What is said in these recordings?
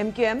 MQM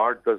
8-10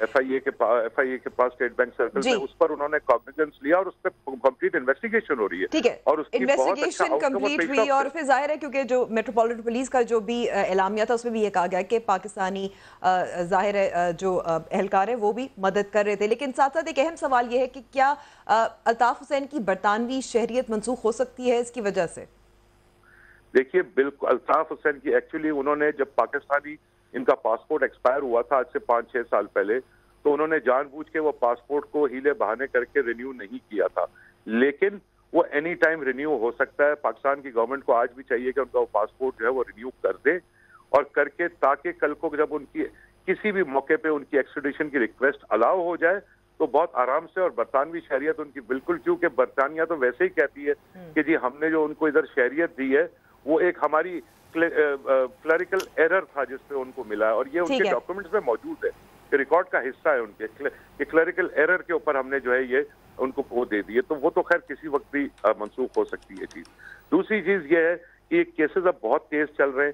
F آئی اے کے پاس state bank circle میں، اس پر انہوں نے کاگنیزنس لیا اور اس پہ کمپلیٹ انویسٹیگیشن ہو رہی ہے. ٹھیک ہے، اور اس کی انویسٹیگیشن کمپلیٹ ہوئی اور پھر ظاہر ہے کیونکہ جو میٹروپولیٹن پولیس کا جو بھی اعلامیہ تھا اس میں بھی یہ کہا گیا کہ پاکستانی ظاہر ہے جو اہلکار ہیں وہ بھی مدد کر رہے تھے. لیکن ساتھ ساتھ ایک اہم سوال یہ ہے کہ کیا الطاف حسین کی برطانوی شہریت منسوخ ہو سکتی ہے اس کی وجہ سے؟ دیکھیے بالکل، الطاف حسین کی ایکچولی انہوں نے جب پاکستانی ان کا پاسپورٹ ایکسپائر ہوا تھا آج سے 5-6 سال پہلے، تو انہوں نے جان بوجھ کے وہ پاسپورٹ کو ہیلے بہانے کر کے رینیو نہیں کیا تھا. لیکن وہ اینی ٹائم رینیو ہو سکتا ہے. پاکستان کی گورنمنٹ کو آج بھی چاہیے کہ ان کا وہ پاسپورٹ جو ہے وہ رینیو کر دے، اور کر کے تاکہ کل کو جب ان کی کسی بھی موقع پہ ان کی ایکسٹریڈیشن کی ریکویسٹ الاؤ ہو جائے تو بہت آرام سے. اور برطانوی شہریت ان کی بالکل، کیونکہ برطانیہ تو ویسے ہی کہتی ہے کہ جی ہم نے جو ان کو ادھر شہریت دی ہے وہ ایک ہماری کلریکل ایرر تھا جس پہ ان کو ملا ہے، اور یہ ان کے ڈاکومنٹس میں موجود ہے، ریکارڈ کا حصہ ہے ان کے کہ کلریکل ایرر کے اوپر ہم نے جو ہے یہ ان کو وہ دے دیے. تو وہ تو خیر کسی وقت بھی منسوخ ہو سکتی ہے چیز. دوسری چیز یہ ہے کہ یہ کیسز اب بہت کیس چل رہے ہیں.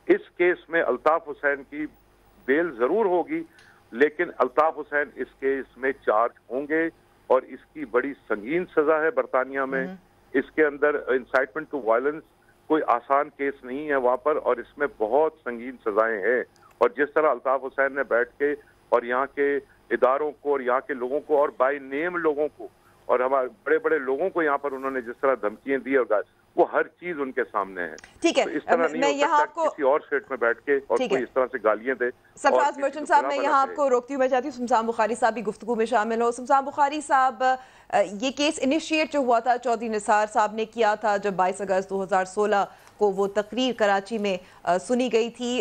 اس کیس میں الطاف حسین کی بیل ضرور ہوگی، لیکن الطاف حسین اس کیس میں چارج ہوں گے اور اس کی بڑی سنگین سزا ہے برطانیہ میں. اس کے اندر انسائٹمنٹ ٹو وائلنس کوئی آسان کیس نہیں ہے وہاں پر، اور اس میں بہت سنگین سزائیں ہیں. اور جس طرح الطاف حسین نے بیٹھ کے اور یہاں کے اداروں کو اور یہاں کے لوگوں کو اور بائی نیم لوگوں کو اور ہمارے بڑے بڑے لوگوں کو یہاں پر انہوں نے جس طرح دھمکیاں دی اور وہ ہر چیز ان کے سامنے ہے. ٹھیک ہے، اس طرح نہیں ہو سکتا کسی اور اسٹیٹ میں بیٹھ کے اور کوئی اس طرح سے گالیاں دے. سرفراز مرچنٹ صاحب، میں یہاں آپ کو روکتی ہوں، میں چاہتی ہوں سمسام بخاری صاحب بھی گفتگو میں شامل ہو. سمسام بخاری صاحب، یہ کیس انیشیٹ جو ہوا تھا چودھری نثار صاحب نے کیا تھا جب 22 اگست 2016 کو وہ تقریر کراچی میں سنی گئی تھی.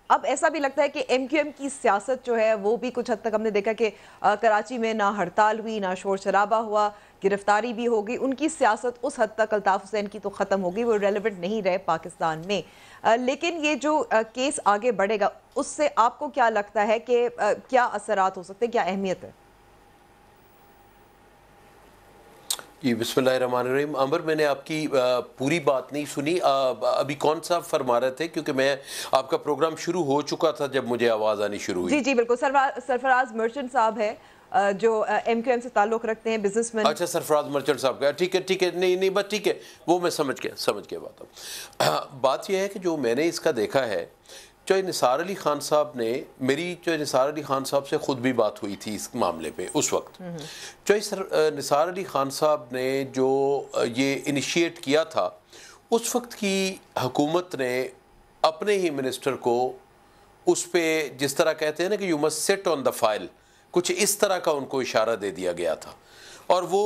اب ایسا بھی لگتا ہے کہ ایم کیو ایم کی سیاست جو ہے وہ بھی کچھ حد تک ہم نے دیکھا کہ کراچی میں نہ ہڑتال ہوئی، نہ شور شرابہ ہوا، گرفتاری بھی ہوگی. ان کی سیاست اس حد تک الطاف حسین کی تو ختم ہوگی، وہ ریلیونٹ نہیں رہے پاکستان میں. لیکن یہ جو کیس آگے بڑھے گا اس سے آپ کو کیا لگتا ہے کہ کیا اثرات ہو سکتے ہیں، کیا اہمیت ہے؟ جی بسم اللہ الرحمن الرحیم. عمر، میں نے آپ کی پوری بات نہیں سنی. ابھی کون سا فرما رہے تھے؟ کیونکہ میں آپ کا پروگرام شروع ہو چکا تھا جب مجھے آواز آنی شروع ہوئی. جی جی بالکل. سرفراز مرچنٹ صاحب ہے جو ایم کیو ایم سے تعلق رکھتے ہیں، بزنس مین. اچھا، سرفراز مرچنٹ صاحب کا، ٹھیک ہے نہیں بس ٹھیک ہے، وہ میں سمجھ گیا بات یہ ہے کہ جو میں نے اس کا دیکھا ہے، چوہے نثار علی خان صاحب نے، میری چوہے نثار علی خان صاحب سے خود بھی بات ہوئی تھی اس معاملے پہ اس وقت. چوہے نثار علی خان صاحب نے جو یہ انیشیٹ کیا تھا، اس وقت کی حکومت نے اپنے ہی منسٹر کو اس پہ جس طرح کہتے ہیں نا کہ یو مسٹ سٹ آن دا فائل، کچھ اس طرح کا ان کو اشارہ دے دیا گیا تھا. اور وہ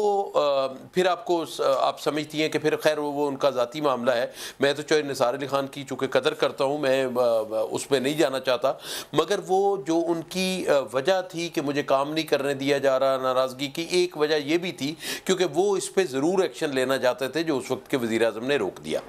پھر آپ سمجھتی ہیں کہ پھر خیر وہ ان کا ذاتی معاملہ ہے. میں تو چوہے نثار علی خان کی چونکہ قدر کرتا ہوں، میں اس پہ نہیں جانا چاہتا، مگر وہ جو ان کی وجہ تھی کہ مجھے کام نہیں کرنے دیا جا رہا، ناراضگی کی ایک وجہ یہ بھی تھی کیونکہ وہ اس پہ ضرور ایکشن لینا چاہتے تھے جو اس وقت کے وزیر اعظم نے روک دیا.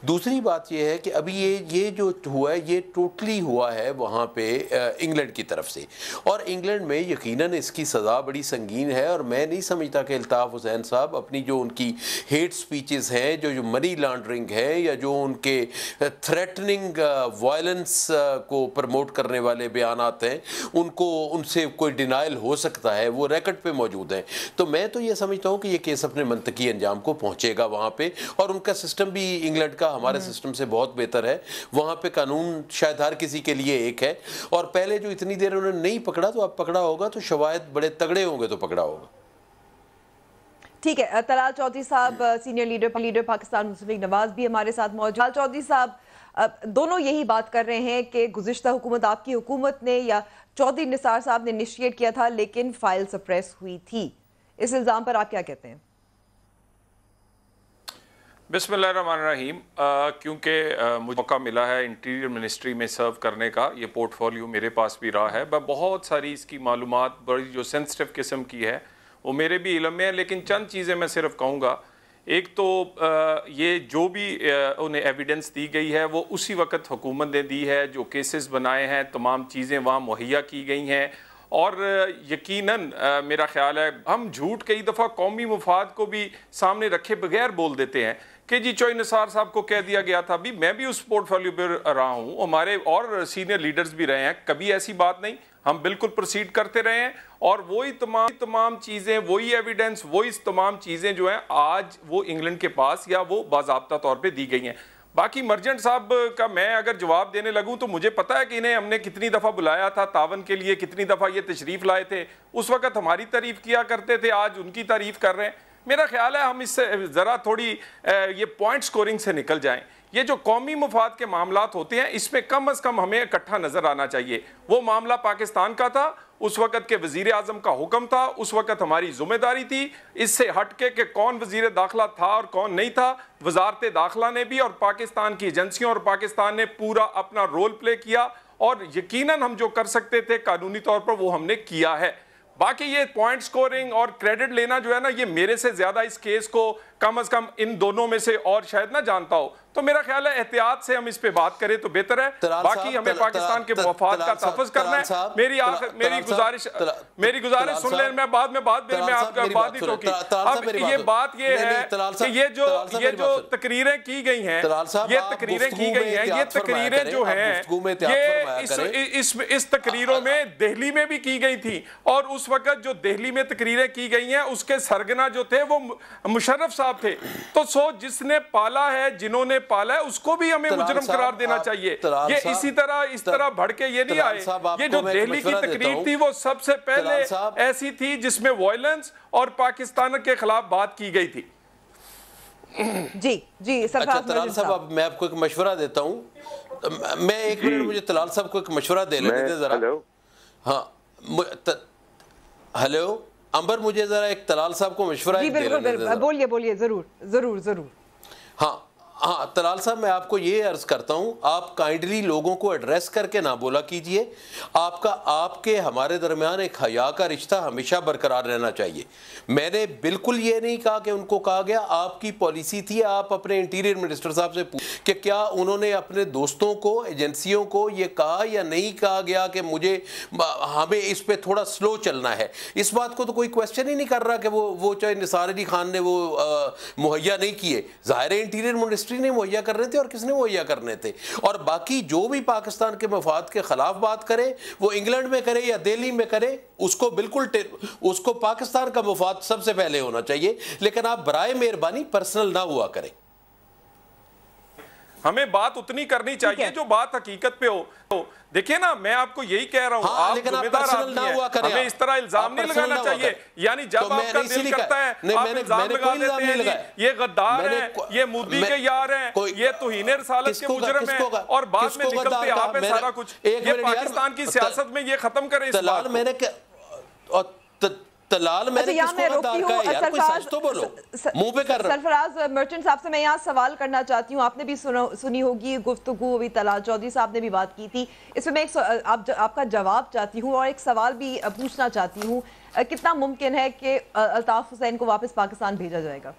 دوسری بات یہ ہے کہ ابھی یہ جو ہوا ہے یہ ٹوٹلی ہوا ہے وہاں پہ انگلینڈ کی طرف سے، اور انگلینڈ میں یقیناً اس کی سزا بڑی سنگین ہے. اور میں نہیں سمجھتا کہ الطاف حسین صاحب اپنی جو ان کی ہیٹ سپیچز ہیں، جو منی لانڈرنگ ہے، یا جو ان کے تھریٹننگ وائلنس کو پروموٹ کرنے والے بیانات ہیں، ان سے کوئی ڈینائل ہو سکتا ہے، وہ ریکٹ پہ موجود ہیں. تو میں تو یہ سمجھتا ہوں کہ یہ کیس اپنے منطقی انجام کو پہنچے گا وہاں پہ. اور ان کا سسٹم بھی انگلینڈ کا ہمارے سسٹم سے بہت بہتر ہے. وہاں پہ قانون شاید ہر کسی کے لیے ایک ہے، اور پہلے جو اتنی دیر انہوں نے نہیں پکڑا تو اب پکڑا ہوگا تو شواہد بڑے تگڑے ہوں گے تو پکڑا ہوگا. ٹھیک ہے. طلال چودھری صاحب، سینئر لیڈر پاکستان مسلم لیگ نواز بھی ہمارے ساتھ موجود. طلال چودھری صاحب، دونوں یہی بات کر رہے ہیں کہ گزشتہ حکومت، آپ کی حکومت نے یا چودھری نثار صاحب نے انیشیٹ کیا تھا لیکن فائل سپریس ہوئی تھی. اس الزام پر آپ کیا کہتے ہیں؟ بسم اللہ الرحمن الرحیم. کیونکہ مجھے موقع ملا ہے انٹیریئر منسٹری میں سرو کرنے کا، یہ پورٹ فولیو میرے پاس بھی رہا ہے، بہت ساری اس کی معلومات بڑی جو سینسٹیو قسم کی ہے وہ میرے بھی علم میں ہے. لیکن چند چیزیں میں صرف کہوں گا. ایک تو یہ جو بھی انہیں ایویڈنس دی گئی ہے وہ اسی وقت حکومت نے دی ہے، جو کیسز بنائے ہیں، تمام چیزیں وہاں مہیا کی گئی ہیں. اور یقیناً میرا خیال ہے ہم جھوٹ کئی دفعہ قومی مفاد کو بھی سامنے رکھے بغیر بول دیتے ہیں کہ جی چوئی نثار صاحب کو کہہ دیا گیا تھا. بھی میں بھی اس پورٹ فولیو پہ رہا ہوں, ہمارے اور سینئر لیڈرز بھی رہے ہیں, کبھی ایسی بات نہیں, ہم بالکل پروسیڈ کرتے رہے ہیں, اور وہی تمام چیزیں, وہی ایویڈنس, وہی تمام چیزیں جو ہیں آج وہ انگلینڈ کے پاس یا وہ باضابطہ طور پہ دی گئی ہیں. باقی مرجنٹ صاحب کا میں اگر جواب دینے لگوں تو مجھے پتا ہے کہ انہیں ہم نے کتنی دفعہ بلایا تھا تعاون کے لیے, کتنی دفعہ یہ تشریف لائے تھے, اس وقت ہماری تعریف کیا کرتے تھے, آج ان کی تعریف کر رہے ہیں. میرا خیال ہے ہم اس سے ذرا تھوڑی یہ پوائنٹ سکورنگ سے نکل جائیں. یہ جو قومی مفاد کے معاملات ہوتے ہیں اس میں کم از کم ہمیں اکٹھا نظر آنا چاہیے. وہ معاملہ پاکستان کا تھا, اس وقت کے وزیر اعظم کا حکم تھا, اس وقت ہماری ذمہ داری تھی. اس سے ہٹ کے کہ کون وزیر داخلہ تھا اور کون نہیں تھا, وزارت داخلہ نے بھی اور پاکستان کی ایجنسیوں اور پاکستان نے پورا اپنا رول پلے کیا, اور یقیناً ہم جو کر سکتے تھے قانونی طور پر وہ ہم نے کیا ہے. باقی یہ پوائنٹ سکورنگ اور کریڈٹ لینا جو ہے نا, یہ میرے سے زیادہ اس کیس کو کم از کم ان دونوں میں سے اور شاید نہ جانتا ہو. تو میرا خیال ہے احتیاط سے ہم اس پہ بات کریں تو بہتر ہے. باقی ہمیں پاکستان کے مفاد کا تحفظ کرنا ہے. میری گزارش سن لیں, میں بعد میں بات میں آپ کا بات نہیں ٹوکی. اب یہ بات یہ ہے کہ یہ جو تقریریں کی گئی ہیں, یہ تقریریں جو ہیں یہ اس تقریروں میں دہلی میں بھی کی گئی تھی, اور اس وقت جو دہلی میں تقریریں کی گئی ہیں اس کے سرگنا جو تھے وہ مشرف صاحب تھے. تو سو جس نے پالا ہے, جنہوں نے پالا ہے, اس کو بھی ہمیں مجرم قرار دینا چاہیے. یہ اس طرح بڑھ کے یہ نہیں آئے. یہ جو دہلی کی تقریر تھی وہ سب سے پہلے ایسی تھی جس میں وائلنس اور پاکستان کے خلاف بات کی گئی تھی. جی اچھا طلال صاحب, اب میں آپ کو ایک مشورہ دیتا ہوں. میں ایک منٹ, مجھے طلال صاحب کو ایک مشورہ دے لینے دیں ذرا. ہاں ہیلو امبر, مجھے ذرا ایک طلال صاحب کو مشورہ دے لینے دیں. بولیے, ضرور. ہاں طلال صاحب, میں آپ کو یہ عرض کرتا ہوں, آپ کائنڈلی لوگوں کو ایڈریس کر کے نہ بولا کیجئے. آپ کے ہمارے درمیان ایک حیا کا رشتہ ہمیشہ برقرار رہنا چاہیے. میں نے بالکل یہ نہیں کہا کہ ان کو کہا گیا, آپ کی پالیسی تھی, آپ اپنے انٹیریئر منسٹر صاحب سے پوچھ کہ کیا انہوں نے اپنے دوستوں کو, ایجنسیوں کو یہ کہا یا نہیں کہا گیا کہ ہمیں اس پہ تھوڑا سلو چلنا ہے. اس بات کو تو کوئی کویسچن ہی نہیں کر رہا کہ وہ چاہے نثار علی خان نے وہ مہیا نہیں کیے, ظاہر انٹیریئر منسٹر نے مہیا کرنے تھے اور کس نے مہیا کرنے تھے. اور باقی جو بھی پاکستان کے مفاد کے خلاف بات کرے, وہ انگلینڈ میں کرے یا دہلی میں کرے, اس کو پاکستان کا مفاد سب سے پہلے ہونا چاہیے. لیکن آپ برائے مہربانی پرسنل نہ ہوا کریں. ہمیں بات اتنی کرنی چاہیے جو بات حقیقت پہ ہو. دیکھیں نا, میں آپ کو یہی کہہ رہا ہوں, آپ ذمہ دار آدمی ہیں, ہمیں اس طرح الزام نہیں لگانا چاہیے. یعنی جب آپ کا دل کرتا ہے آپ الزام لگا دیتے ہیں, یہ غدار ہیں, یہ مودی کے یار ہیں, یہ توہین رسالت کے مجرم ہیں, اور بعد میں نکلتے آپ ہے سارا کچھ. یہ پاکستان کی سیاست میں یہ ختم کریں اس بات کو. طلال میں نے کس کو غدار کہا ہے یار, کوئی سچ تو بولو, منہ پہ کر رہا. سرفراز مرچنٹ صاحب سے میں یہاں سوال کرنا چاہتی ہوں, آپ نے بھی سنی ہوگی گفتگو, ابھی طلال چودھری صاحب نے بھی بات کی تھی, اس میں میں آپ کا جواب چاہتی ہوں اور ایک سوال بھی پوچھنا چاہتی ہوں. کتنا ممکن ہے کہ الطاف حسین کو واپس پاکستان بھیجا جائے گا؟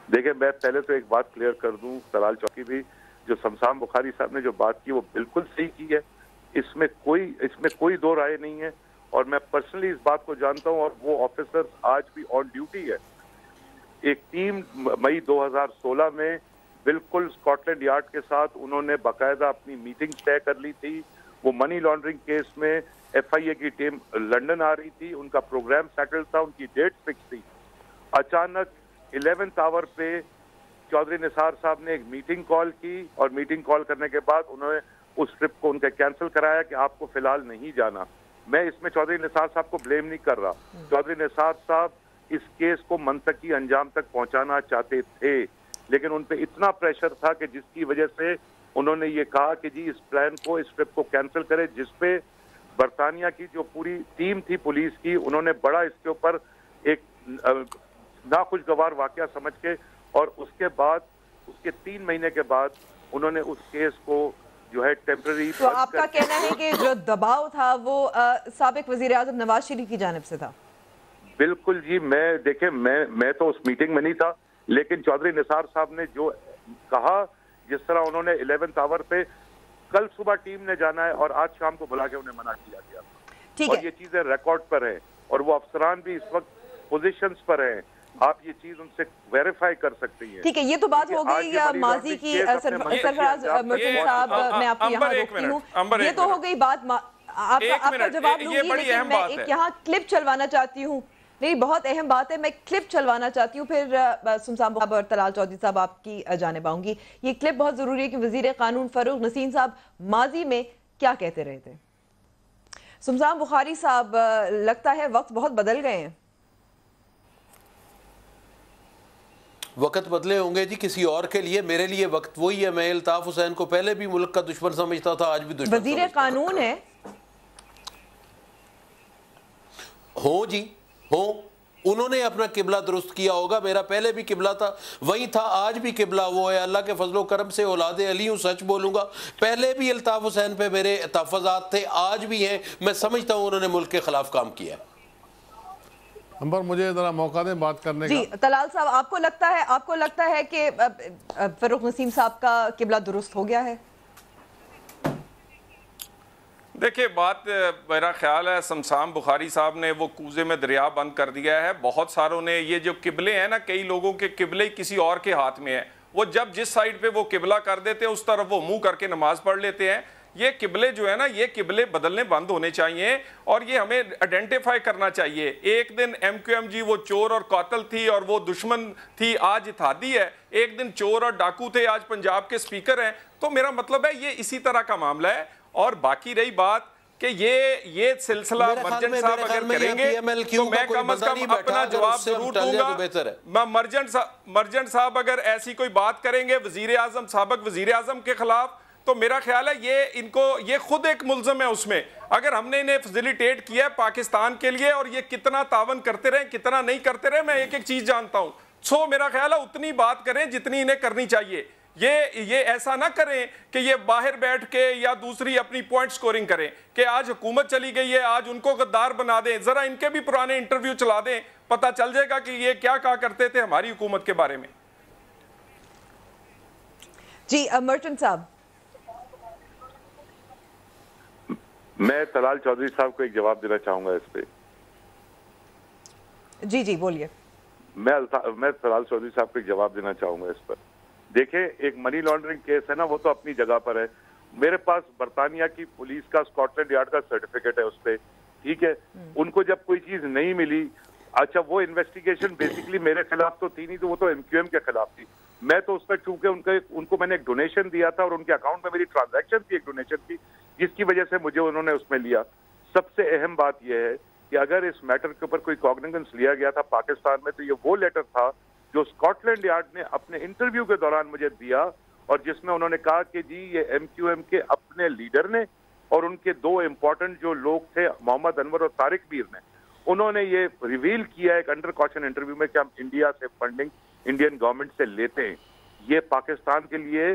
دیکھیں, میں پہلے تو ایک بات کلیئر کر دوں, طلال چوکی بھی جو شمسام بخاری صاحب نے جو بات کی وہ بالکل صحیح کی ہے. اس میں کوئی دو رائے نہیں ہے, اور میں پرسنلی اس بات کو جانتا ہوں, اور وہ آفیسر آج بھی آن ڈیوٹی ہے. ایک ٹیم مئی 2016 میں بالکل اسکاٹ لینڈ یارڈ کے ساتھ انہوں نے باقاعدہ اپنی میٹنگ طے کر لی تھی. وہ منی لانڈرنگ کیس میں ایف آئی اے کی ٹیم لنڈن آ رہی تھی, ان کا پروگرام سیٹل تھا, ان کی ڈیٹ فکس تھی. اچانک 11th آور پہ چودھری نثار صاحب نے ایک میٹنگ کال کی, اور میٹنگ کال کرنے کے بعد انہوں نے اس ٹرپ کو ان کے کینسل کرایا کہ آپ کو فی الحال نہیں جانا. میں اس میں چودھری نثار صاحب کو بلیم نہیں کر رہا. چودھری نثار صاحب اس کیس کو منطقی انجام تک پہنچانا چاہتے تھے, لیکن ان پہ اتنا پریشر تھا کہ جس کی وجہ سے انہوں نے یہ کہا کہ جی اس پلان کو, اس ٹرپ کو کینسل کرے, جس پہ برطانیہ کی جو پوری ٹیم تھی پولیس کی, انہوں نے بڑا اس کے اوپر ایک ناخوشگوار واقعہ سمجھ کے, اور اس کے بعد اس کے 3 مہینے کے بعد انہوں نے اس کیس کو جو ہے ٹیمپرری. تو آپ کا کہنا ہے کہ جو دباؤ تھا وہ سابق وزیر اعظم نواز شریف کی جانب سے تھا؟ بالکل جی. دیکھیں میں تو اس میٹنگ میں نہیں تھا, لیکن چودھری نثار صاحب نے جو کہا, جس طرح انہوں نے 11th آور پہ کل صبح ٹیم نے جانا ہے اور آج شام کو بلا کے انہیں منع کیا گیا. اور یہ چیزیں ریکارڈ پر ہیں اور وہ افسران بھی اس وقت پوزیشنز پر ہیں. آپ یہ چیز ان سے ویریفائی کر سکتی ہیں. ٹھیک ہے, یہ تو بات ہو گئی ماضی کی. سرفراز مرچنٹ صاحب, میں آپ کو یہاں روکتی ہوں. یہ تو ہو گئی بات, آپ کا جواب لوں گی, لیکن میں ایک یہاں کلپ چلوانا چاہتی ہوں. نہیں, بہت اہم بات ہے, میں کلپ چلوانا چاہتی ہوں, پھر سمسام صاحب اور طلال چودھری صاحب آپ کی جانب آؤں گی. یہ کلپ بہت ضروری ہے کہ وزیر قانون فروغ نسیم صاحب ماضی میں کیا کہتے رہے تھے. سمسام بخاری صاحب, لگتا ہے وقت بہت بدل گئے ہیں. وقت بدلے ہوں گے جی کسی اور کے لیے, میرے لیے وقت وہی ہے. میں الطاف حسین کو پہلے بھی ملک کا دشمن سمجھتا تھا, آج بھی دشمن وزیر قانون ہے. ہوں جی, ہوں, انہوں نے اپنا قبلہ درست کیا ہوگا. میرا پہلے بھی قبلہ تھا, وہی تھا, آج بھی قبلہ وہ ہے. اللہ کے فضل و کرم سے اولاد علی ہوں, سچ بولوں گا. پہلے بھی الطاف حسین پہ میرے تحفظات تھے, آج بھی ہیں. میں سمجھتا ہوں انہوں نے ملک کے خلاف کام کیا. امبر, مجھے ذرا موقع دیں بات کرنے کا. جی طلال صاحب, آپ کو لگتا ہے کہ فروغ نسیم صاحب کا قبلہ درست ہو گیا ہے؟ دیکھیں, بات میرا خیال ہے سمسام بخاری صاحب نے وہ کوزے میں دریا بند کر دیا ہے. بہت ساروں نے یہ جو قبلے ہیں نا, کئی لوگوں کے قبلے کسی اور کے ہاتھ میں ہیں. وہ جب جس سائیڈ پہ وہ قبلہ کر دیتے ہیں اس طرف وہ منہ کر کے نماز پڑھ لیتے ہیں. یہ قبلے جو ہے نا, یہ قبلے بدلنے بند ہونے چاہیے اور یہ ہمیں آئیڈینٹیفائی کرنا چاہیے. ایک دن ایم کیو ایم جی وہ چور اور قاتل تھی اور وہ دشمن تھی, آج اتحادی ہے. ایک دن چور اور ڈاکو تھے, آج پنجاب کے سپیکر ہیں. تو میرا مطلب ہے یہ اسی طرح کا معاملہ ہے. اور باقی رہی بات کہ یہ سلسلہ مرجن صاحب اگر کریں گے تو میں کم از کم اپنا جواب ضرور دوں گا. مرجن صاحب اگر ایسی کوئی بات کریں گے وزیر اعظم, سابق وزیر اعظم کے خلاف, تو میرا خیال ہے یہ خود ایک ملزم ہے اس میں. اگر ہم نے انہیں فیسیلیٹیٹ کیا ہے پاکستان کے لیے اور یہ کتنا تعاون کرتے رہے کتنا نہیں کرتے رہے, میں ایک ایک چیز جانتا ہوں. سو میرا خیال ہے اتنی بات کریں جتنی انہیں کرنی چاہیے. یہ ایسا نہ کریں کہ یہ باہر بیٹھ کے یا دوسری اپنی پوائنٹ سکورنگ کریں کہ آج حکومت چلی گئی ہے, آج ان کو غدار بنا دیں. ذرا ان کے بھی پرانے انٹرویو چلا دیں, پتہ چل جائے گا کہ یہ کیا کہا کرتے تھے ہماری حکومت کے بارے میں. جی مرچنٹ صاحب. میں طلال چودھری صاحب کو ایک جواب دینا چاہوں گا اس پہ. جی بولیے. میں طلال چودھری صاحب کو ایک جواب دینا چاہوں گا اس پر. دیکھیں, ایک منی لانڈرنگ کیس ہے نا, وہ تو اپنی جگہ پر ہے. میرے پاس برطانیہ کی پولیس کا اسکاٹ لینڈ یارڈ کا سرٹیفکیٹ ہے اس پہ, ٹھیک ہے. ان کو جب کوئی چیز نہیں ملی, اچھا وہ انویسٹیگیشن بیسیکلی میرے خلاف تو تھی نہیں, تو وہ تو ایم کیو ایم کے خلاف تھی. میں تو اس پر چونکہ ان کو میں نے ایک ڈونیشن دیا تھا اور ان کے اکاؤنٹ میں میری ٹرانزیکشن تھی ایک ڈونیشن کی, جس کی وجہ سے مجھے انہوں نے اس میں لیا. سب سے اہم بات یہ ہے کہ اگر اس میٹر کے اوپر کوئی کوگنیزنس لیا گیا تھا پاکستان میں, تو یہ وہ لیٹر تھا جو اسکاٹ لینڈ یارڈ نے اپنے انٹرویو کے دوران مجھے دیا, اور جس میں انہوں نے کہا کہ جی یہ ایم کیو ایم کے اپنے لیڈر نے اور ان کے دو امپورٹنٹ جو لوگ تھے محمد انور اور طارق میر نے, انہوں نے یہ ریویل کیا ایک انڈر کوشچن انٹرویو میں کہ ہم انڈیا سے فنڈنگ انڈین گورنمنٹ سے لیتے ہیں. یہ پاکستان کے لیے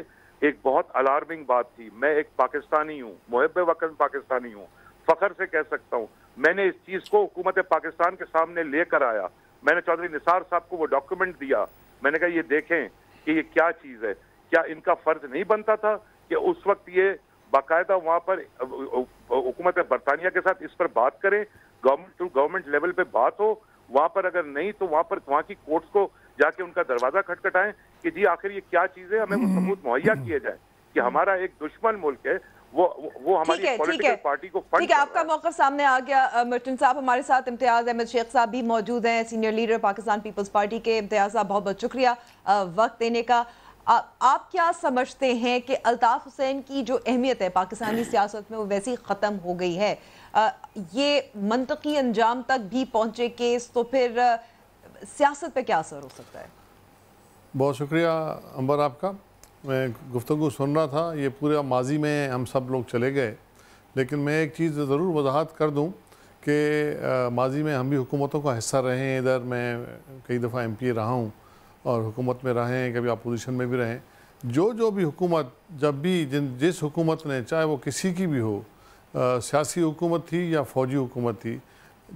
ایک بہت الارمنگ بات تھی. میں ایک پاکستانی ہوں, محب وطن پاکستانی ہوں, فخر سے کہہ سکتا ہوں میں نے اس چیز کو حکومت پاکستان کے سامنے لے کر آیا. میں نے چودھری نثار صاحب کو وہ ڈاکیومنٹ دیا, میں نے کہا یہ دیکھیں کہ یہ کیا چیز ہے. کیا ان کا فرض نہیں بنتا تھا کہ اس وقت یہ باقاعدہ وہاں پر حکومت برطانیہ کے ساتھ اس پر بات کریں, گورنمنٹ ٹو گورنمنٹ لیول پہ بات ہو, وہاں پر اگر نہیں تو وہاں کی کورٹس کو جا کے ان کا دروازہ کھٹکھٹائیں کہ جی آخر یہ کیا چیز ہے, ہمیں وہ ثبوت مہیا کیے جائے کہ ہمارا ایک دشمن ملک ہے وہ ہماری پولیٹیکل پارٹی کو فنڈ. ٹھیک ہے, آپ کا موقف سامنے آ گیا. مرچنٹ صاحب, ہمارے ساتھ امتیاز احمد شیخ صاحب بھی موجود ہیں, سینئر لیڈر پاکستان پیپلز پارٹی کے. امتیاز صاحب بہت بہت شکریہ وقت دینے کا. آپ کیا سمجھتے ہیں کہ الطاف حسین کی جو اہمیت ہے پاکستانی سیاست میں وہ ویسی ختم ہو گئی ہے؟ یہ منطقی انجام تک بھی پہنچے کیس, تو پھر سیاست پہ کیا اثر ہو سکتا ہے؟ بہت شکریہ امبر آپ کا. میں گفتگو سن رہا تھا, یہ پورا ماضی میں ہم سب لوگ چلے گئے, لیکن میں ایک چیز ضرور وضاحت کر دوں کہ ماضی میں ہم بھی حکومتوں کا حصہ رہے ہیں. ادھر میں کئی دفعہ ایم پی رہا ہوں اور حکومت میں رہے ہیں, کبھی اپوزیشن میں بھی رہے. جو بھی حکومت, جب بھی جس حکومت نے, چاہے وہ کسی کی بھی ہو, سیاسی حکومت تھی یا فوجی حکومت تھی,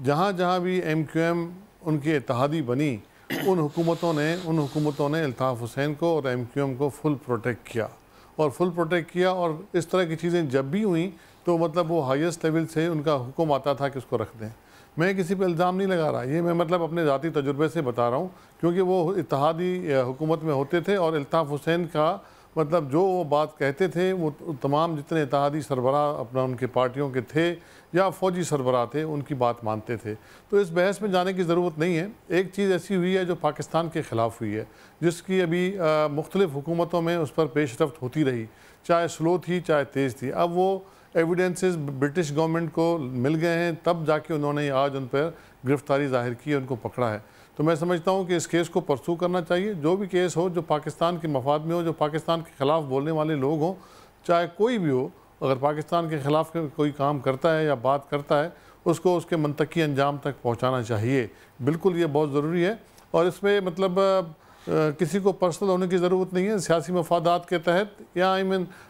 جہاں بھی ایم کیو ایم ان کی اتحادی بنی, ان حکومتوں نے الطاف حسین کو اور ایم کیو ایم کو فل پروٹیکٹ کیا اور اس طرح کی چیزیں جب بھی ہوئیں تو مطلب وہ ہائیسٹ لیول سے ان کا حکم آتا تھا کہ اس کو رکھ دیں. میں کسی پہ الزام نہیں لگا رہا, یہ میں مطلب اپنے ذاتی تجربے سے بتا رہا ہوں, کیونکہ وہ اتحادی حکومت میں ہوتے تھے اور الطاف حسین کا مطلب جو وہ بات کہتے تھے وہ تمام جتنے اتحادی سربراہ اپنا ان کے پارٹیوں کے تھے یا فوجی سربراہ تھے ان کی بات مانتے تھے. تو اس بحث میں جانے کی ضرورت نہیں ہے. ایک چیز ایسی ہوئی ہے جو پاکستان کے خلاف ہوئی ہے, جس کی ابھی مختلف حکومتوں میں اس پر پیش رفت ہوتی رہی, چاہے سلو تھی چاہے تیز تھی. اب وہ ایویڈنسز برٹش گورنمنٹ کو مل گئے ہیں, تب جا کے انہوں نے آج ان پر گرفتاری ظاہر کی, ان کو پکڑا ہے. تو میں سمجھتا ہوں کہ اس کیس کو پرسو کرنا چاہیے. جو بھی کیس ہو جو پاکستان کے مفاد میں ہو, جو پاکستان کے خلاف بولنے والے لوگ ہوں, چاہے کوئی بھی ہو, اگر پاکستان کے خلاف کوئی کام کرتا ہے یا بات کرتا ہے, اس کو اس کے منطقی انجام تک پہنچانا چاہیے. بالکل یہ بہت ضروری ہے, اور اس میں مطلب کسی کو پرسنل ہونے کی ضرورت نہیں ہے. سیاسی مفادات کے تحت یا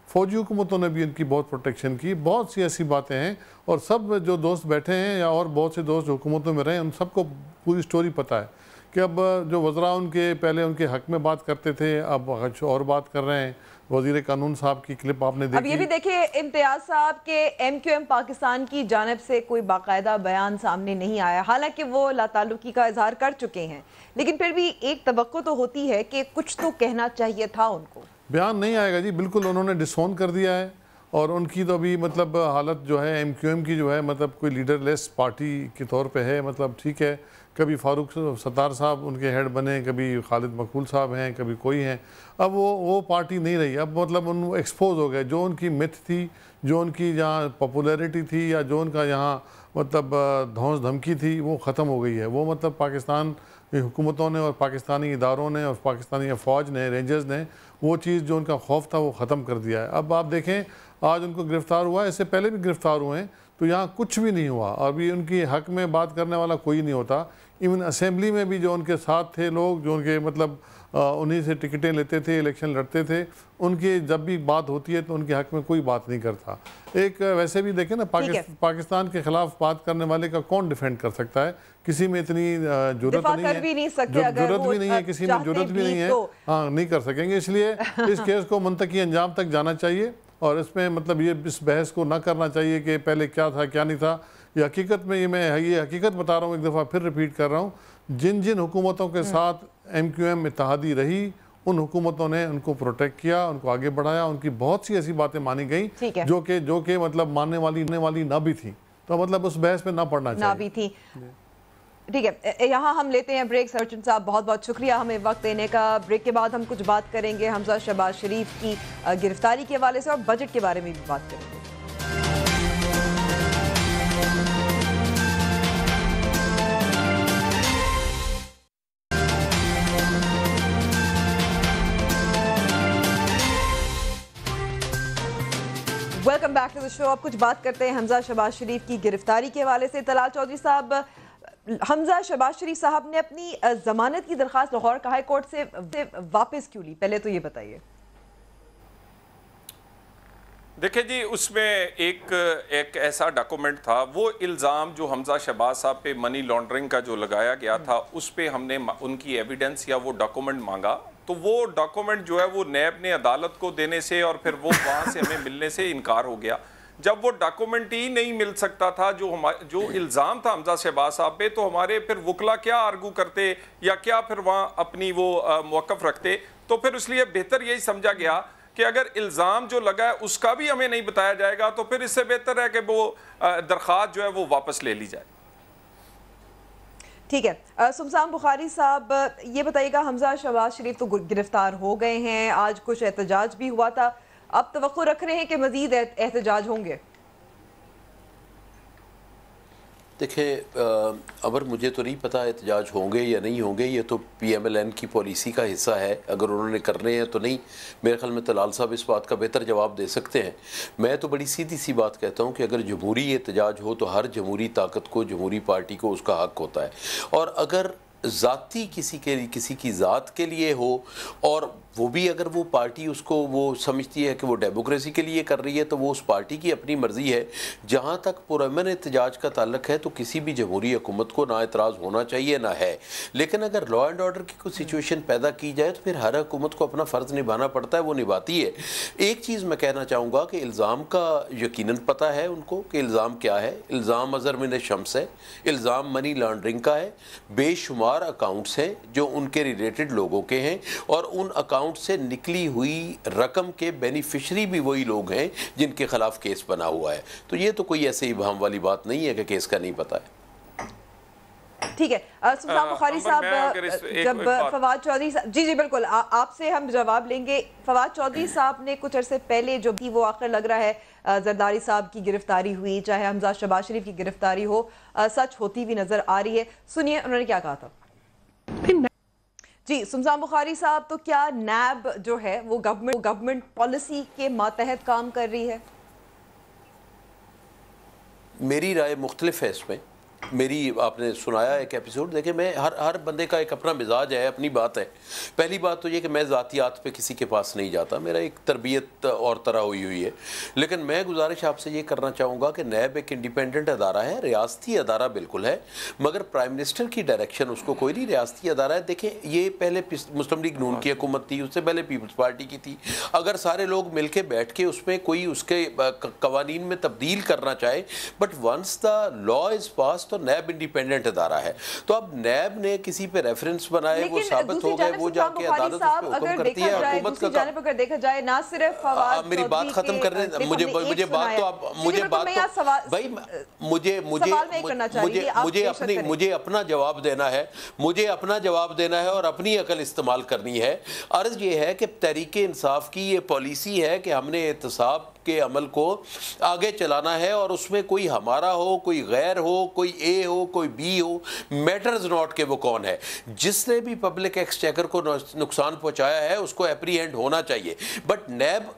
فوجی حکومتوں نے بھی ان کی بہت پروٹیکشن کی. بہت سی ایسی باتیں ہیں, اور سب جو دوست بیٹھے ہیں یا اور بہت سے دوست جو حکومتوں میں رہے ہیں, ان سب کو پوری سٹوری پتہ ہے کہ اب جو وزراء ان کے پہلے ان کے حق میں بات کرتے تھے, اب کچھ اور بات کر رہے ہیں. وزیر قانون صاحب کی کلپ آپ نے دیکھی. اب یہ بھی دیکھیں امتیاز صاحب کہ ایم کیو ایم پاکستان کی جانب سے کوئی باقاعدہ بیان سامنے نہیں آیا, حالانکہ وہ لا تعلقی کا اظہار کر چکے ہیں, لیکن پھر بھی ایک توقع تو ہوتی ہے کہ کچھ تو کہنا چاہیے تھا ان کو. بیان نہیں آئے گا جی, بالکل انہوں نے ڈسون کر دیا ہے, اور ان کی تو ابھی مطلب حالت جو ہے ایم کیو ایم کی جو ہے مطلب کوئی لیڈر لیس پارٹی کے طور پہ ہے. مطلب ٹھیک ہے, کبھی فاروق ستار صاحب ان کے ہیڈ بنے, کبھی خالد مقبول صاحب ہیں, کبھی کوئی ہیں. اب وہ پارٹی نہیں رہی. اب مطلب ان ایکسپوز ہو گئے. جو ان کی متھ تھی, جو ان کی جہاں پاپولیرٹی تھی, یا جو ان کا یہاں مطلب دھونس دھمکی تھی, وہ ختم ہو گئی ہے. وہ مطلب پاکستان حکومتوں نے اور پاکستانی اداروں نے اور پاکستانی فوج نے, رینجرز نے, وہ چیز جو ان کا خوف تھا وہ ختم کر دیا ہے. اب آپ دیکھیں آج ان کو گرفتار ہوا ہے, اس سے پہلے بھی گرفتار ہوئے ہیں, تو یہاں کچھ بھی نہیں ہوا. ابھی ان کی حق میں بات کرنے والا کوئی نہیں ہوتا. ایون اسمبلی میں بھی جو ان کے ساتھ تھے لوگ, جو ان کے مطلب انہی سے ٹکٹیں لیتے تھے, الیکشن لڑتے تھے, ان کی جب بھی بات ہوتی ہے تو ان کے حق میں کوئی بات نہیں کرتا. ایک ویسے بھی دیکھیں نا, پاکستان کے خلاف بات کرنے والے کا کون ڈیفینڈ کر سکتا ہے؟ کسی میں اتنی ضرورت نہیں ہے, کسی میں ضرورت بھی نہیں ہے. ہاں, نہیں کر سکیں گے. اس لیے اس کیس کو منطقی انجام تک جانا چاہیے, اور اس میں مطلب اس بحث کو نہ کرنا چاہیے کہ پہلے کیا تھا کیا نہیں تھا. یہ حقیقت میں میں یہ حقیقت بتا رہا ہوں, ایک دفعہ پھر ریپیٹ کر رہا ہوں, جن حکومتوں کے ساتھ ایم کیو ایم اتحادی رہی, ان حکومتوں نے ان کو پروٹیکٹ کیا, ان کو آگے بڑھایا. ان کی بہت سی ایسی باتیں مانی گئیں جو کہ مطلب ماننے والی نہ بھی تھیں. تو مطلب اس بحث میں نہ پڑنا چاہیے. نہ بھی تھی. ٹھیک ہے, یہاں ہم لیتے ہیں بریک. سرچن صاحب بہت بہت شکریہ ہمیں وقت دینے کا. بریک کے بعد ہم کچھ بات کریں گے حمزہ شہباز شریف کی گرفتاری کے حوالے سے, اور بجٹ کے بارے میں بھی بات کریں گے. ویلکم بیک ٹو دی شو. اب کچھ بات کرتے ہیں حمزہ شہباز شریف کی گرفتاری کے حوالے سے. طلال چودھری صاحب, حمزہ شہباز شریف صاحب نے اپنی ضمانت کی درخواست لاہور ہائی کورٹ سے واپس کیوں لی, پہلے تو یہ بتائیے. دیکھیں جی, اس میں ایک ایسا ڈاکومنٹ تھا, وہ الزام جو حمزہ شہباز صاحب پہ منی لانڈرنگ کا جو لگایا گیا تھا, اس پہ ہم نے ان کی ایویڈنس یا وہ ڈاکومنٹ مانگا. تو وہ ڈاکومنٹ جو ہے وہ نیب نے عدالت کو دینے سے اور پھر وہ وہاں سے ہمیں ملنے سے انکار ہو گیا. جب وہ ڈاکومنٹ ہی نہیں مل سکتا تھا جو الزام تھا حمزہ شہباز صاحب پہ, تو ہمارے پھر وکلا کیا آرگو کرتے یا کیا پھر وہاں اپنی وہ موقف رکھتے. تو پھر اس لیے بہتر یہی سمجھا گیا کہ اگر الزام جو لگا ہے اس کا بھی ہمیں نہیں بتایا جائے گا, تو پھر اس سے بہتر ہے کہ وہ درخواست جو ہے وہ واپس لے لی جائے. ٹھیک ہے, سمسام بخاری صاحب یہ بتائیے گا, حمزہ شہباز شریف تو گرفتار ہو گئے ہیں, آج کچھ احتجاج بھی ہوا تھا, اب توقع رکھ رہے ہیں کہ مزید احتجاج ہوں گے؟ دیکھیں عمر, مجھے تو نہیں پتا احتجاج ہوں گے یا نہیں ہوں گے, یہ تو پی ایم ایل این کی پالیسی کا حصہ ہے. اگر انہوں نے کرنے ہیں تو نہیں, میرے خیال میں طلال صاحب اس بات کا بہتر جواب دے سکتے ہیں. میں تو بڑی سیدھی سی بات کہتا ہوں کہ اگر جمہوری احتجاج ہو تو ہر جمہوری طاقت کو, جمہوری پارٹی کو اس کا حق ہوتا ہے. اور اگر ذاتی کسی کی ذات کے لیے ہو، اور وہ بھی اگر وہ پارٹی اس کو وہ سمجھتی ہے کہ وہ ڈیموکریسی کے لیے کر رہی ہے تو وہ اس پارٹی کی اپنی مرضی ہے۔ جہاں تک پرامن احتجاج کا تعلق ہے تو کسی بھی جمہوری حکومت کو نہ اعتراض ہونا چاہیے نہ ہے، لیکن اگر لا اینڈ آرڈر کی کوئی سچویشن پیدا کی جائے تو پھر ہر حکومت کو اپنا فرض نبھانا پڑتا ہے، وہ نبھاتی ہے۔ ایک چیز میں کہنا چاہوں گا کہ الزام کا یقیناً پتہ ہے ان کو کہ الزام کیا ہے۔ الزام اظہر من الشمس ہے، الزام منی لانڈرنگ کا ہے، بے شمار اکاؤنٹس ہیں جو ان کے ریلیٹڈ لوگوں کے ہیں، اور ان اکاؤنٹ سے نکلی ہوئی رقم کے بینیفیشری بھی وہی لوگ ہیں جن کے خلاف کیس بنا ہوا ہے۔ تو یہ تو کوئی ایسے ابہام والی بات نہیں ہے کہ کیس کا نہیں پتہ ہے۔ ٹھیک ہے سلطان بخاری صاحب، جب فواد چودھری جی بالکل آپ سے ہم جواب لیں گے۔ فواد چودھری صاحب نے کچھ عرصے پہلے جو بھی وہ آخر لگ رہا ہے زرداری صاحب کی گرفتاری ہوئی، چاہے حمزہ شہباز شریف کی گرفتاری ہو، سچ ہوتی بھی نظر آ رہی ہے۔ سنیے انہوں نے کیا کہا تھا۔ جی سلطان بخاری صاحب، تو کیا نیب جو ہے وہ گورنمنٹ پالیسی کے ماتحت کام کر رہی ہے؟ میری رائے مختلف ہے اس میں۔ میری آپ نے سنایا ایک ایپیسوڈ، دیکھیں میں ہر بندے کا ایک اپنا مزاج ہے، اپنی بات ہے۔ پہلی بات تو یہ کہ میں ذاتیات پہ کسی کے پاس نہیں جاتا، میرا ایک تربیت اور طرح ہوئی ہے، لیکن میں گزارش آپ سے یہ کرنا چاہوں گا کہ نیب ایک انڈیپینڈنٹ ادارہ ہے، ریاستی ادارہ بالکل ہے، مگر پرائم منسٹر کی ڈائریکشن اس کو کوئی نہیں، ریاستی ادارہ ہے۔ دیکھیں یہ پہلے مسلم لیگ نون کی حکومت تھی، اس سے پہلے پیپلز پارٹی کی تھی۔ اگر سارے لوگ مل کے بیٹھ کے اس میں کوئی اس کے قوانین میں تبدیل کرنا چاہے، بٹ ونس دا لا از پاس تو نیب انڈیپینڈنٹ ادارہ ہے۔ تو اب نیب نے کسی پہ ریفرنس بنائے، وہ ثابت ہو گئے، وہ جا کے عدالت اس پہ حکم کرتی ہے۔ حکومت کا جانب اگر دیکھا جائے نہ صرف فواد میری بات ختم کرنے، مجھے بات تو آپ مجھے اپنا جواب دینا ہے، مجھے اپنا جواب دینا ہے اور اپنی عقل استعمال کرنی ہے۔ عرض یہ ہے کہ تحریک انصاف کی یہ پالیسی ہے کہ ہم نے احتساب کے عمل کو آگے چلانا ہے، اور اس میں کوئی ہمارا ہو، کوئی غیر ہو، کوئی اے ہو، کوئی بی ہو، میٹرز ناٹ کہ وہ کون ہے۔ جس نے بھی پبلک ایکسچیکر کو نقصان پہنچایا ہے اس کو اپریہینڈ ہونا چاہیے، بٹ نیب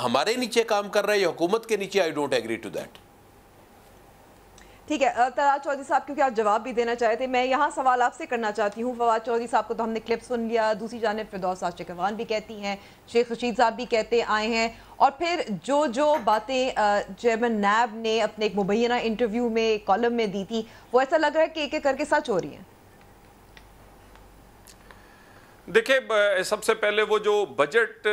ہمارے نیچے کام کر رہا ہے یا حکومت کے نیچے، I don't agree to that. ٹھیک ہے طلعت چودھری صاحب، کیونکہ آپ جواب بھی دینا چاہے تھے، میں یہاں سوال آپ سے کرنا چاہتی ہوں۔ فواد چودھری صاحب کو تو ہم نے کلپ سن لیا، دوسری جانب فردوس چکوان بھی کہتی ہیں، شیخ رشید صاحب بھی کہتے آئے ہیں، اور پھر جو باتیں چیئرمین نیب نے اپنے ایک مبینہ انٹرویو میں کالم میں دی تھی، وہ ایسا لگ رہا ہے کہ ایک ایک کر کے سچ ہو رہی ہیں۔ دیکھیں سب سے پہلے وہ جو بجٹ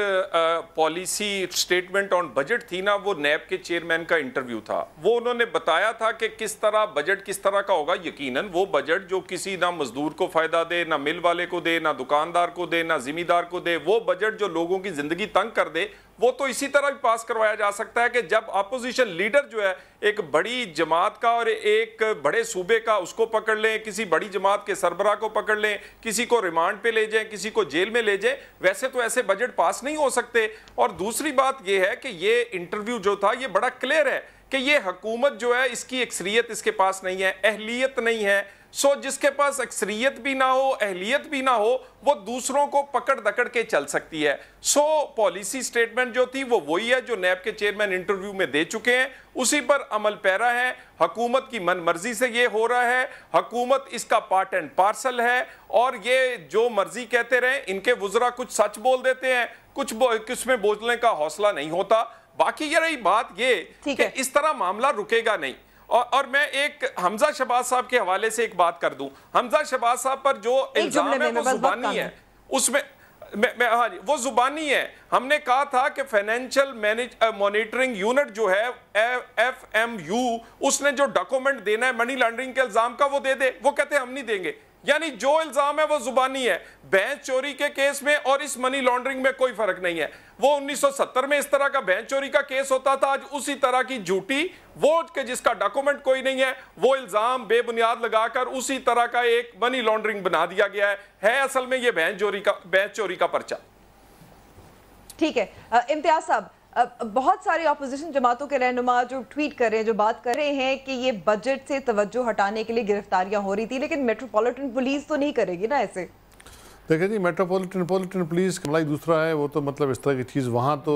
پالیسی سٹیٹمنٹ آن بجٹ تھی نا، وہ نیب کے چیئرمین کا انٹرویو تھا، وہ انہوں نے بتایا تھا کہ کس طرح بجٹ کس طرح کا ہوگا۔ یقیناً وہ بجٹ جو کسی نہ مزدور کو فائدہ دے، نہ مل والے کو دے، نہ دکاندار کو دے، نہ زمیندار کو دے، وہ بجٹ جو لوگوں کی زندگی تنگ کر دے، وہ تو اسی طرح بھی پاس کروایا جا سکتا ہے کہ جب اپوزیشن لیڈر جو ہے ایک بڑی جماعت کا اور ایک بڑے صوبے کا اس کو پکڑ لیں، کسی بڑی جماعت کے سربراہ کو پکڑ لیں، کسی کو ریمانڈ پہ لے جائیں، کسی کو جیل میں لے جائیں، ویسے تو ایسے بجٹ پاس نہیں ہو سکتے۔ اور دوسری بات یہ ہے کہ یہ انٹرویو جو تھا یہ بڑا کلیئر ہے کہ یہ حکومت جو ہے اس کی اکثریت اس کے پاس نہیں ہے، اہلیت نہیں ہے۔ جس کے پاس اکثریت بھی نہ ہو، اہلیت بھی نہ ہو، وہ دوسروں کو پکڑ دکڑ کے چل سکتی ہے۔ پالیسی سٹیٹمنٹ جو تھی وہ وہی ہے جو نیب کے چیئرمین انٹرویو میں دے چکے ہیں، اسی پر عمل پیرا ہے۔ حکومت کی من مرضی سے یہ ہو رہا ہے، حکومت اس کا پارٹ اینڈ پارسل ہے، اور یہ جو مرضی کہتے رہیں، ان کے وزراء کچھ سچ بول دیتے ہیں، کچھ میں بولنے کا حوصلہ نہیں ہوتا۔ باقی یہ رہی بات یہ کہ اس طرح معاملہ رکے گا نہیں۔ اور میں ایک حمزہ شہباز صاحب کے حوالے سے ایک بات کر دوں۔ حمزہ شہباز صاحب پر جو الزام ہے وہ زبانی ہے، اس میں ہاں جی وہ زبانی ہے۔ ہم نے کہا تھا کہ فائنینشل مانیٹرنگ یونٹ جو ہے FMU، اس نے جو ڈاکومنٹ دینا ہے منی لانڈرنگ کے الزام کا وہ دے دے، وہ کہتے ہیں ہم نہیں دیں گے۔ یعنی جو الزام ہے وہ زبانی ہے۔ بینک چوری کے کیس میں اور اس منی لانڈرنگ میں کوئی فرق نہیں ہے۔ وہ 1970 میں اس طرح کا بینک چوری کا کیس ہوتا تھا، آج اسی طرح کی جھوٹی وہ کہ جس کا ڈاکومنٹ کوئی نہیں ہے، وہ الزام بے بنیاد لگا کر اسی طرح کا ایک منی لانڈرنگ بنا دیا گیا ہے اصل میں یہ بینک چوری کا پرچہ۔ ٹھیک ہے امتیاز صاحب، بہت ساری اپوزیشن جماعتوں کے رہنما جو ٹویٹ کر رہے ہیں، جو بات کر رہے ہیں کہ یہ بجٹ سے توجہ ہٹانے کے لیے گرفتاریاں ہو رہی تھی، لیکن میٹروپولیٹن پولیس تو نہیں کرے گی نا ایسے؟ دیکھیں جی، میٹروپولیٹن پولیس کا عملہ دوسرا ہے، وہ تو مطلب اس طرح کی چیز وہاں تو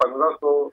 1500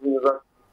3300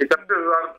31,000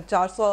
400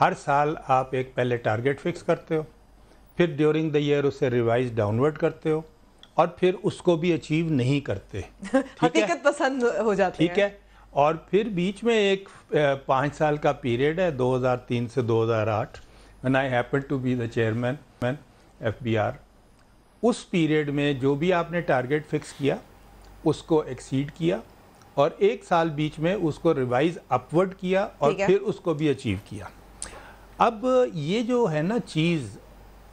ہر سال آپ ایک پہلے ٹارگیٹ فکس کرتے ہو, پھر ڈیورنگ دا ایئر اسے ریوائز ڈاؤن ورڈ کرتے ہو, اور پھر اس کو بھی اچیو نہیں کرتے. حقیقت پسند ہو جاتی ہے. ٹھیک ہے, اور پھر بیچ میں ایک 5 سال کا پیریڈ ہے 2003 سے 2008 when I happened to be the chairman FBR. اس پیریڈ میں جو بھی آپ نے ٹارگیٹ فکس کیا اس کو ایکسیڈ کیا, اور 1 سال بیچ میں اس کو ریوائز اپورڈ کیا, اور پھر اس کو بھی اچیو کیا. اب یہ جو ہے نا چیز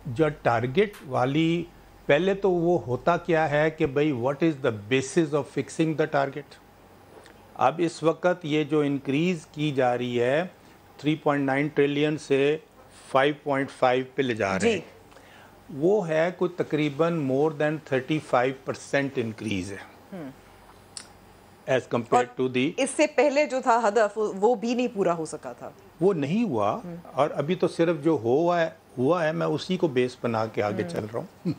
جو ٹارگیٹ والی, پہلے تو وہ ہوتا کیا ہے کہ بھئی what is the basis of fixing the target. اب اس وقت یہ جو انکریز کی جا رہی ہے 3.9 ٹریلین سے 5.5 پہ لے جا رہے ہیں, وہ ہے کوئی تقریباً مور دین 35% انکریز ہے ایز کمپیئر ٹو دی. اس سے پہلے جو تھا ہدف وہ بھی نہیں پورا ہو سکا تھا, وہ نہیں ہوا, اور ابھی تو صرف جو ہوا ہے میں اسی کو بیس بنا کے آگے چل رہا ہوں.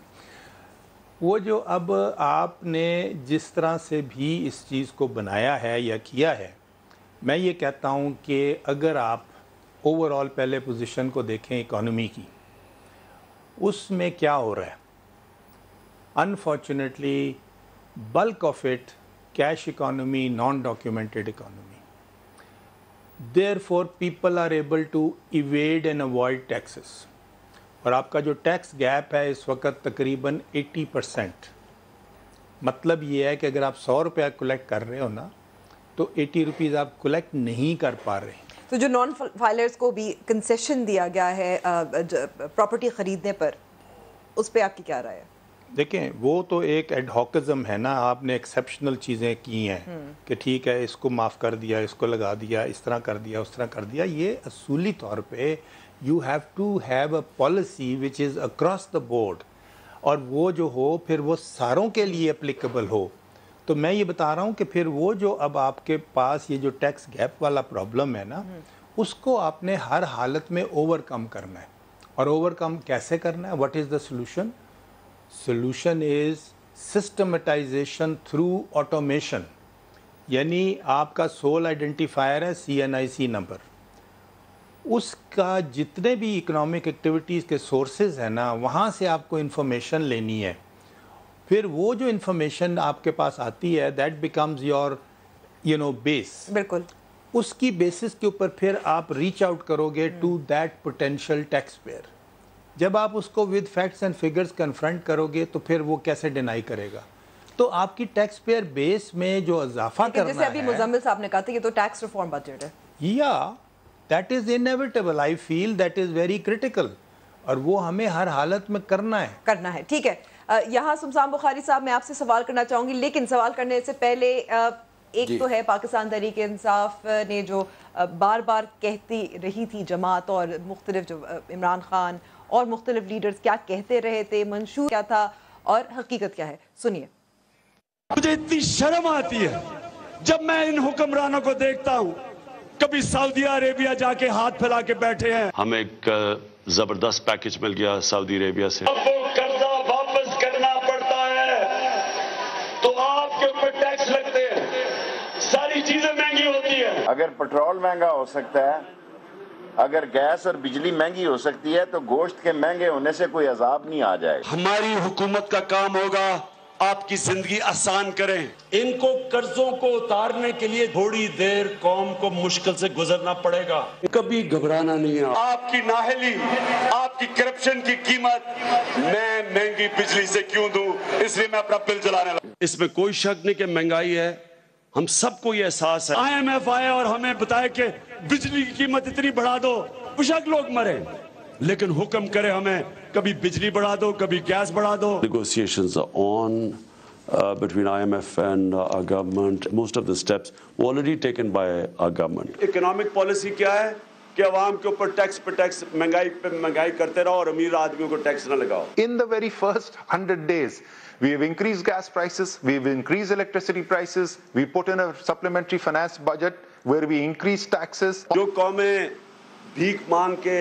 وہ جو اب آپ نے جس طرح سے بھی اس چیز کو بنایا ہے یا کیا ہے, میں یہ کہتا ہوں کہ اگر آپ اوور آل پہلے پوزیشن کو دیکھیں اکانومی کی, اس میں کیا ہو رہا ہے. Unfortunately bulk of it cash economy, non documented economy, therefore people are able to evade and avoid taxes. اور آپ کا جو ٹیکس گیپ ہے اس وقت تقریباً 80%. مطلب یہ ہے کہ اگر آپ 100 روپیہ کلیکٹ کر رہے ہو نا, تو 80 روپیز آپ کلیکٹ نہیں کر پا رہے. تو جو نان فائلرز کو بھی کنسیشن دیا گیا ہے پراپرٹی خریدنے پر, اس پہ آپ کی کیا رائے ہے؟ دیکھیں وہ تو ایک ایڈ ہاکزم ہے نا, آپ نے ایکسیپشنل چیزیں کی ہیں کہ ٹھیک ہے اس کو معاف کر دیا, اس کو لگا دیا, اس طرح کر دیا, اس طرح کر دیا. یہ اصولی طور پہ you have to have a policy which is across the board, اور وہ جو ہو پھر وہ ساروں کے لیے اپلیکیبل ہو. تو میں یہ بتا رہا ہوں کہ پھر وہ جو اب آپ کے پاس یہ جو ٹیکس گیپ والا پرابلم ہے نا, اس کو آپ نے ہر حالت میں اوور کم کرنا ہے. اور اوور کم کیسے کرنا ہے؟ What is the solution? Solution is systematisation through automation. یعنی آپ کا سول آئیڈینٹیفائر ہے CNIC نمبر, اس کا جتنے بھی اکنامک ایکٹیویٹیز کے سورسز ہیں نا, وہاں سے آپ کو انفارمیشن لینی ہے. پھر وہ جو انفارمیشن آپ کے پاس آتی ہے دیٹ بیکمز یور بیس. بالکل, اس کی بیسس کے اوپر پھر آپ ریچ آؤٹ کرو گے to that potential taxpayer. جب آپ اس کو with facts and figures confront کرو گے تو پھر وہ کیسے ڈینائی کرے گا. تو آپ کی ٹیکس پیئر بیس میں جو اضافہ کرنا ہے, جیسے ابھی مزمل صاحب نے کہا تھا یہ تو ٹیکس ریفارم بجٹ ہے. یا that is inevitable. I feel that is very critical, اور وہ ہمیں ہر حالت میں کرنا ہے. ٹھیک ہے. یہاں سمسام بخاری صاحب میں آپ سے سوال کرنا چاہوں گی, لیکن سوال کرنے سے پہلے ایک تو ہے پاکستان تحریک انصاف نے جو بار بار کہتی رہی تھی جماعت اور مختلف جو عمران خان اور مختلف لیڈرز کیا کہتے رہے تھے, منشور کیا تھا اور حقیقت کیا ہے, سنیے. مجھے اتنی شرم آتی ہے جب میں ان حکمرانوں کو دیکھتا ہوں, کبھی سعودی عربیہ جا کے ہاتھ پھیلا کے بیٹھے ہیں. ہمیں ایک زبردست پیکج مل گیا سعودی عربیہ سے. اب وہ قرضہ واپس کرنا پڑتا ہے تو آپ کے اوپر ٹیکس لگتے ہیں, ساری چیزیں مہنگی ہوتی ہیں. اگر پیٹرول مہنگا ہو سکتا ہے, اگر گیس اور بجلی مہنگی ہو سکتی ہے, تو گوشت کے مہنگے ہونے سے کوئی عذاب نہیں آ جائے. ہماری حکومت کا کام ہوگا آپ کی زندگی آسان کریں. ان کو قرضوں کو اتارنے کے لیے تھوڑی دیر قوم کو مشکل سے گزرنا پڑے گا, کبھی گھبرانا نہیں ہے. آپ کی نااہلی, آپ کی کرپشن کی قیمت میں مہنگی بجلی سے کیوں دوں, اس لیے میں اپنا بل چلانے لگا. اس میں کوئی شک نہیں کہ مہنگائی ہے, ہم سب کو یہ احساس ہے. IMF آئے اور ہمیں بتایا کہ بجلی کی قیمت اتنی بڑھا دو, بشک لوگ مرے, لیکن حکم کرے ہمیں کبھی بجلی بڑھا دو, کبھی گیس بڑھا دو. Negotiations are on between IMF and our government. Most of the steps already taken by our government. Economic policy کیا ہے کہ عوام کے اوپر ٹیکس پہ ٹیکس, مہنگائی پہ مہنگائی کرتے رہو اور امیر آدمیوں کو ٹیکس نہ لگاؤ. In the very first 100 days, we have increased gas prices, we have increased electricity prices, we put in a supplementary finance budget where we increased taxes. جو قومیں بھیک مانگ کے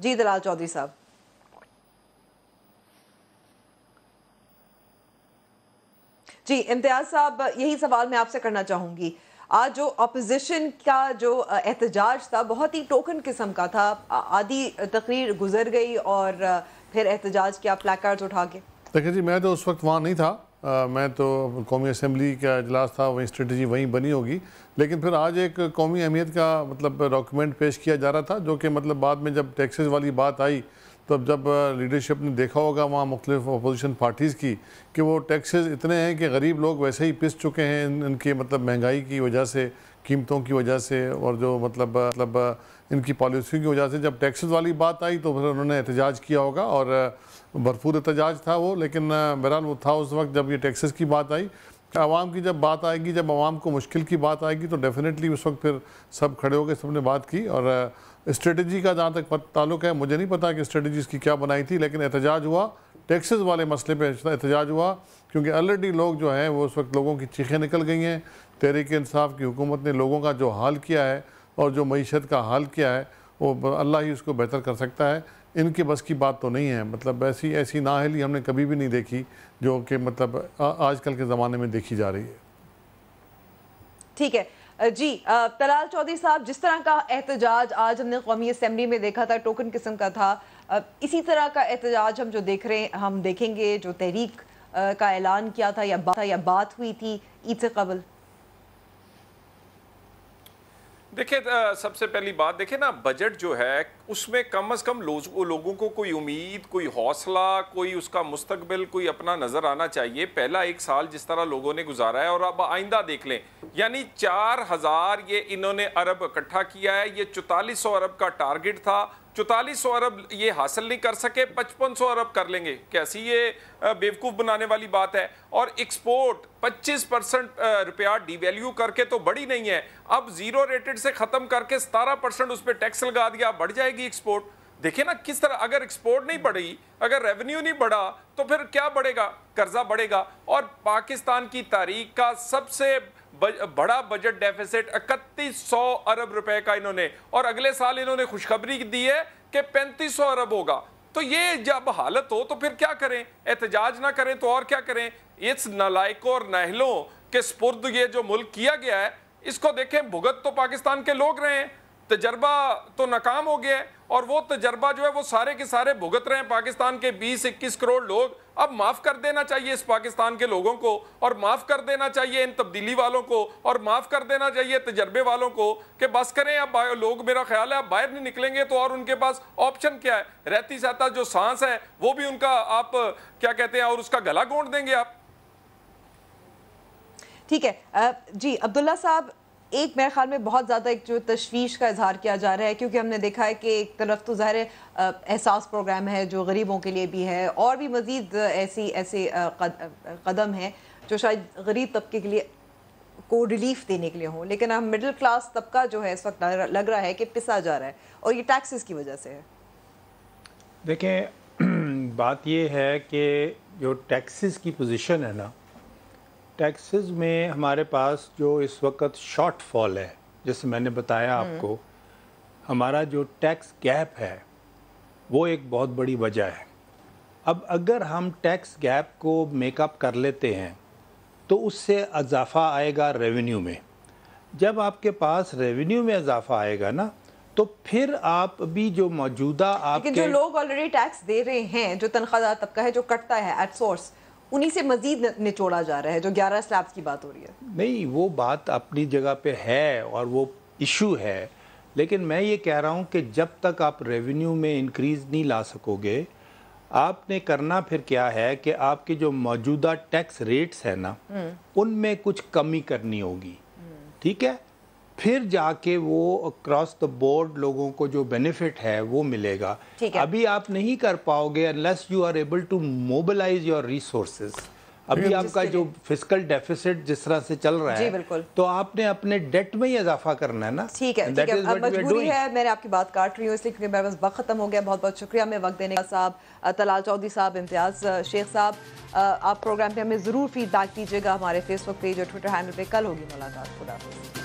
جی دلال چودھری صاحب. جی امتیاز صاحب, یہی سوال میں آپ سے کرنا چاہوں گی. آج جو اپوزیشن کا جو احتجاج تھا بہت ہی ٹوکن قسم کا تھا, آدھی تقریر گزر گئی اور پھر احتجاج کیا پلیکارڈز اٹھا کے. دیکھیں جی میں تو اس وقت وہاں نہیں تھا, میں تو قومی اسمبلی کا اجلاس تھا, وہیں اسٹریٹجی وہیں بنی ہوگی. لیکن پھر آج ایک قومی اہمیت کا مطلب ڈاکیومنٹ پیش کیا جا رہا تھا, جو کہ مطلب بعد میں جب ٹیکسز والی بات آئی تو جب لیڈرشپ نے دیکھا ہوگا وہاں مختلف اپوزیشن پارٹیز کی کہ وہ ٹیکسز اتنے ہیں کہ غریب لوگ ویسے ہی پس چکے ہیں ان کے مطلب مہنگائی کی وجہ سے, قیمتوں کی وجہ سے, اور جو مطلب ان کی پالیسیوں کی وجہ سے جب ٹیکسز والی بات آئی تو پھر انہوں نے احتجاج کیا ہوگا, اور بھرپور احتجاج تھا وہ. لیکن بہرحال وہ تھا اس وقت جب یہ ٹیکسز کی بات آئی. عوام کی جب بات آئے گی, جب عوام کو مشکل کی بات آئے گی تو ڈیفینیٹلی اس وقت پھر سب کھڑے ہو گئے, سب نے بات کی. اور اسٹریٹجی کا جہاں تک تعلق ہے مجھے نہیں پتا کہ اسٹریٹجی اس کی کیا بنائی تھی, لیکن احتجاج ہوا ٹیکسز والے مسئلے پہ احتجاج ہوا, کیونکہ آلریڈی لوگ جو ہیں وہ اس وقت لوگوں کی چیخیں نکل گئی ہیں. تحریک انصاف کی حکومت نے لوگوں کا جو حال کیا ہے اور جو معیشت کا حال کیا ہے وہ اللہ ہی اس کو بہتر کر سکتا ہے. ان کے بس کی بات تو نہیں ہے, مطلب ایسی نااہلی ہم نے کبھی بھی نہیں دیکھی جو کہ مطلب آج کل کے زمانے میں دیکھی جا رہی ہے. ٹھیک ہے جی. طلال چودھری صاحب, جس طرح کا احتجاج آج ہم نے قومی اسمبلی میں دیکھا تھا ٹوکن قسم کا تھا, اسی طرح کا احتجاج ہم جو دیکھ رہے ہیں ہم دیکھیں گے جو تحریک کا اعلان کیا تھا یا بات ہوئی تھی عید سے قبل. دیکھیں سب سے پہلی بات دیکھیں نا, بجٹ جو ہے اس میں کم از کم لوگوں کو کوئی امید, کوئی حوصلہ, کوئی اس کا مستقبل, کوئی اپنا نظر آنا چاہیے. پہلا ایک سال جس طرح لوگوں نے گزارا ہے اور اب آئندہ دیکھ لیں, یعنی 4000 یہ انہوں نے ارب اکٹھا کیا ہے. یہ 4400 ارب کا ٹارگٹ تھا, 4400 ارب یہ حاصل نہیں کر سکے, 5500 ارب کر لیں گے. کیسی یہ بیوقوف بنانے والی بات ہے. اور ایکسپورٹ 25% روپیہ ڈی ویلیو کر کے تو بڑی نہیں ہے, اب زیرو ریٹڈ سے ختم کر کے 17% اس پہ ٹیکس لگا دیا, بڑھ جائے گی ایکسپورٹ. دیکھیں نا کس طرح, اگر ایکسپورٹ نہیں بڑھی, اگر ریونیو نہیں بڑھا تو پھر کیا بڑھے گا, قرضہ بڑھے گا. اور پاکستان کی تاریخ کا سب سے بڑا بجٹ ڈیفیسٹ 3100 ارب روپے کا انہوں نے, اور اگلے سال انہوں نے خوشخبری دی ہے کہ 3500 ارب ہوگا. تو یہ جب حالت ہو تو پھر کیا کریں, احتجاج نہ کریں تو اور کیا کریں. اس نالائکوں اور ناہلوں کے سپرد یہ جو ملک کیا گیا ہے, اس کو دیکھیں, بھگت تو پاکستان کے لوگ رہے ہیں, تجربہ تو ناکام ہو گیا ہے, اور وہ تجربہ جو ہے وہ سارے کے سارے بھگت رہے ہیں پاکستان کے 20-21 کروڑ لوگ. اب معاف کر دینا چاہیے اس پاکستان کے لوگوں کو, اور معاف کر دینا چاہیے ان تبدیلی والوں کو, اور معاف کر دینا چاہیے تجربے والوں کو کہ بس کریں. اب لوگ, میرا خیال ہے اب باہر نہیں نکلیں گے تو اور ان کے پاس آپشن کیا ہے, رہتی سہتا جو سانس ہے وہ بھی ان کا آپ کیا کہتے ہیں, اور اس کا گلا گونڈ دیں گے آپ. ٹھیک ہے جی. عبداللہ صاحب, ایک میرے خیال میں بہت زیادہ ایک جو تشویش کا اظہار کیا جا رہا ہے, کیونکہ ہم نے دیکھا ہے کہ ایک طرف تو ظاہر احساس پروگرام ہے جو غریبوں کے لیے بھی ہے, اور بھی مزید ایسے قدم ہیں جو شاید غریب طبقے کے لیے کو ریلیف دینے کے لیے ہوں, لیکن ہم مڈل کلاس طبقہ جو ہے اس وقت لگ رہا ہے کہ پسا جا رہا ہے, اور یہ ٹیکسز کی وجہ سے ہے. دیکھیں بات یہ ہے کہ جو ٹیکسز کی پوزیشن ہے نا, ٹیکسز میں ہمارے پاس جو اس وقت شارٹ فال ہے, جیسے میں نے بتایا آپ کو, ہمارا جو ٹیکس گیپ ہے وہ ایک بہت بڑی وجہ ہے. اب اگر ہم ٹیکس گیپ کو میک اپ کر لیتے ہیں تو اس سے اضافہ آئے گا ریونیو میں. جب آپ کے پاس ریونیو میں اضافہ آئے گا نا, تو پھر آپ ابھی جو موجودہ آپ کے, لیکن جو لوگ آلریڈی ٹیکس دے رہے ہیں, جو تنخواہ دار طبقہ ہے جو کٹتا ہے ایٹ سورس, انہی سے مزید نچوڑا جا رہا ہے, جو 11 سلیبز کی بات ہو رہی ہے. نہیں, وہ بات اپنی جگہ پہ ہے اور وہ ایشو ہے, لیکن میں یہ کہہ رہا ہوں کہ جب تک آپ ریونیو میں انکریز نہیں لا سکو گے, آپ نے کرنا پھر کیا ہے کہ آپ کے جو موجودہ ٹیکس ریٹس ہیں نا, ان میں کچھ کمی کرنی ہوگی. ٹھیک ہے, پھر جا کے وہ اکراس دا بورڈ لوگوں کو جو بینیفٹ ہے وہ ملے گا. ابھی آپ نہیں کر پاؤ گے unless you are able to mobilize your resources. ابھی آپ کا جو فسکل ڈیفیسٹ جس طرح سے چل رہا ہے, تو آپ نے اپنے ڈیٹ میں ہی اضافہ کرنا ہے نا. ٹھیک ہے, اب مجبوری ہے, میں نے آپ کی بات کاٹ رہی ہوں اس لیے کیونکہ میرے پاس وقت ختم ہو گیا. بہت بہت شکریہ میں وقت دینے کا. صاحب طلال چودھری صاحب, امتیاز شیخ صاحب, آپ پروگرام پہ ہمیں ضرور فیڈ بیک دیجیے گا ہمارے فیس بک پیج اور ٹویٹر ہینڈل پہ. کل ہوگی ملاقات. خدا حافظ.